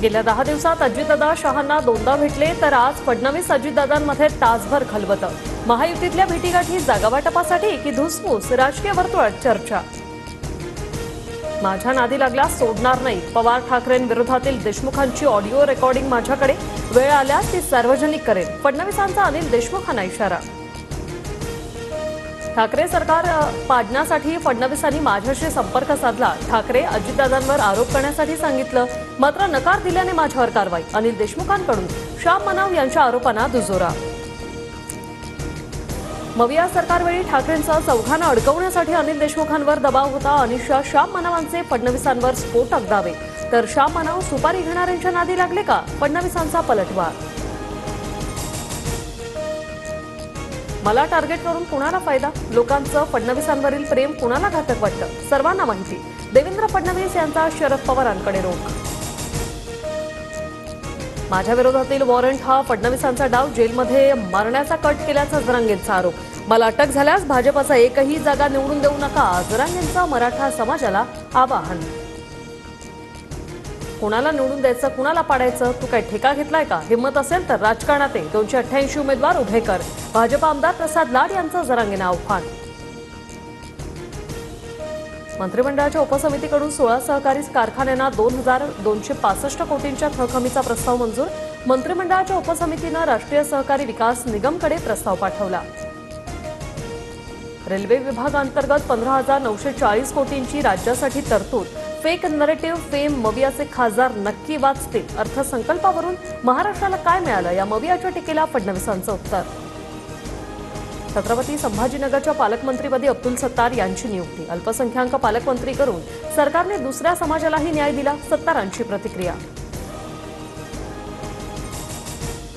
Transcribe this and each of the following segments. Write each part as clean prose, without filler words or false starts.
गेल्या 10 दिवसात अजितदादा शहांना दोनदा भेटले, तर आज फडणवीस अजितदादांमध्ये तासभर खलबतं. महायुतीतल्या भेटीगाठी जागावाटपासाठी की धुसफूस, राजकीय वर्तुळात चर्चा. माझ्या नादी लागल्यास सोडणार नाही. पवार ठाकरेंविरोधातील देशमुखांची ऑडिओ रेकॉर्डिंग माझ्याकडे, वेळ आल्यास ती सार्वजनिक करेन. फडणवीसांचा अनिल देशमुखांना इशारा. ठाकरे सरकार पाडण्यासाठी फडणवीसांनी माझ्याशी संपर्क साधला. ठाकरे अजितदादांवर आरोप करण्यासाठी सांगितलं, मात्र नकार दिल्याने माझ्यावर कारवाई. अनिल देशमुखांकडून श्याम मनाव यांच्या आरोपांना दुजोरा. मविया सरकारवेळी ठाकरेंचा चौघांना अडकवण्यासाठी अनिल देशमुखांवर दबाव होता. अनिशा श्याम मनावांचे फडणवीसांवर स्फोटक दावे. तर श्याम मनाव सुपारी घेणाऱ्यांच्या नादी लागले का? फडणवीसांचा पलटवार. मला टार्गेट करून कुणाला फायदा? लोकांचं फडणवीसांवरील प्रेम कुणाला घातक वाटतं? सर्वांना माहिती. देवेंद्र फडणवीस यांचा शरद पवारांकडे रोख. माझ्या विरोधातील वॉरंट हा फडणवीसांचा डाव, जेलमध्ये मारण्याचा कट केल्याचा जरांगेंचा आरोप. मला अटक झाल्यास भाजपचा एकही जागा निवडून देऊ नका, जरांगेंचा मराठा समाजाला आवाहन. कुणाला निवडून द्यायचं, कुणाला पाडायचं? तू काय ठेका घेतलाय का? हिंमत असेल तर राजकारणात 288 उमेदवार उभे कर. भाजप आमदार प्रसाद लाड यांचं जरांगेंना आव्हान. मंत्रिमंडळाच्या उपसमितीकडून 16 सहकारी कारखान्यांना 2,265 कोटींच्या थकहमीचा प्रस्ताव मंजूर. मंत्रिमंडळाच्या उपसमितीनं राष्ट्रीय सहकारी विकास निगमकडे प्रस्ताव पाठवला. रेल्वे विभागांतर्गत 15,940 कोटींची राज्यासाठी तरतूद. फेक नरेटिव्ह फेम मवियाचे खासदार नक्की वाचतील. अर्थसंकल्पावरून महाराष्ट्राला काय मिळालं, या मवियाच्या टीकेला फडणवीसांचं उत्तर. छत्रपती संभाजीनगरच्या पालकमंत्रीपदी अब्दुल सत्तार यांची नियुक्ती. अल्पसंख्याक पालकमंत्री करून सरकारने दुसऱ्या समाजालाही न्याय दिला, सत्तारांची प्रतिक्रिया.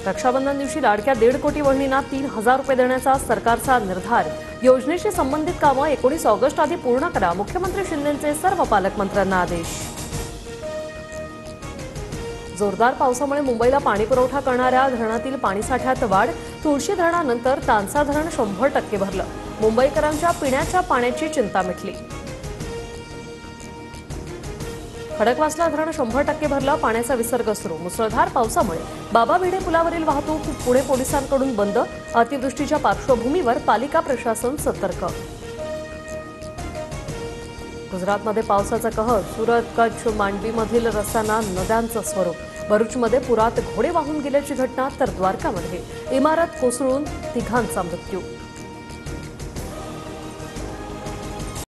रक्षाबंधन दिवशी लाडक्या 1.5 कोटी वहिनींना 3,000 रुपये देण्याचा सरकारचा निर्धार. योजनेशी संबंधित कामं 19 ऑगस्ट आधी पूर्ण करा. मुख्यमंत्री शिंदेंचे सर्व पालकमंत्र्यांना आदेश. जोरदार पावसामुळे मुंबईला पाणीपुरवठा करणाऱ्या धरणातील पाणीसाठ्यात वाढ. तुळशी धरणानंतर तानसा धरण 100% भरलं. मुंबईकरांच्या पिण्याच्या पाण्याची चिंता मिटली. खडकवासला धरण 100% भरलं. पाण्याचा विसर्ग सुरू. मुसळधार पावसामुळे बाबा भिडे पुलावरील वाहतूक पुणे पोलिसांकडून बंद. अतिवृष्टीच्या पार्श्वभूमीवर पालिका प्रशासन सतर्क. गुजरातमध्ये पावसाचा कहर. सुरत, कच्छ, मांडवीमधील रस्त्यांना नद्यांचं स्वरूप. भरूचमध्ये पुरात घोडे वाहून गेल्याची घटना, तर द्वारकामध्ये इमारत कोसळून 3घांचा मृत्यू.